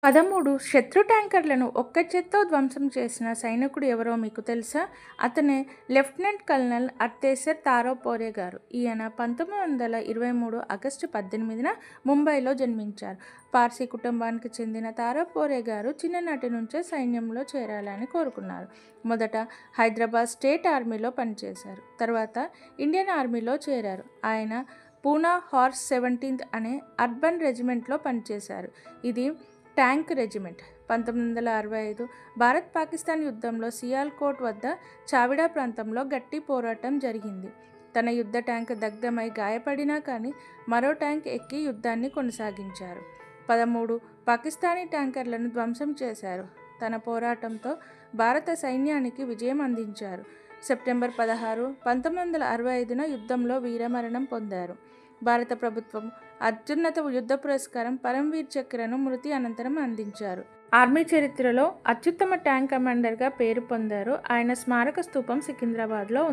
13 శత్రు ట్యాంకర్లను ఒక్క చేత్తో ధ్వంసం చేసిన సైనికుడు ఎవరో మీకు తెలుసా? అతనే లెఫ్టినెంట్ కల్నల్ అర్తేసర్ తారోపోరే గారు. ఈయన 1923 ఆగస్టు 18న ముంబైలో జన్మించారు. పార్సీ కుటుంబానికి చెందిన తారోపోరే గారు చిన్ననాటి నుంచే సైన్యంలో చేరాలని కోరుకున్నారు. మొదట హైదరాబాద్ స్టేట్ ఆర్మీలో పనిచేశారు. తర్వాత ఇండియన్ ఆర్మీలో చేరారు. ఆయన పూనా హార్స్ 17th అనే అర్బన్ రెజిమెంట్లో పనిచేశారు. ఇది ట్యాంక్ రెజిమెంట్. 1965 భారత్-పాకిస్తాన్ యుద్ధంలో సియాల్కోట్ వద్ద చావిడా ప్రాంతంలో గట్టి పోరాటం జరిగింది. తన యుద్ధ ట్యాంక్ దగ్ధమై గాయపడినా కానీ మరో ట్యాంక్ ఎక్కి యుద్ధాన్ని కొనసాగించారు. 13 పాకిస్తానీ ట్యాంకర్లను ధ్వంసం చేశారు. తన పోరాటంతో భారత సైన్యానికి విజయం అందించారు. సెప్టెంబర్ 16, 1965న యుద్ధంలో వీరమరణం పొందారు. భారత ప్రభుత్వం అత్యున్నత యుద్ధ పురస్కారం పరమ్వీర్ చక్రను మృతి అనంతరం అందించారు. ఆర్మీ చరిత్రలో అత్యుత్తమ ట్యాంక్ కమాండర్గా పేరు పొందారు. ఆయన స్మారక స్తూపం సికింద్రాబాద్లో ఉంది.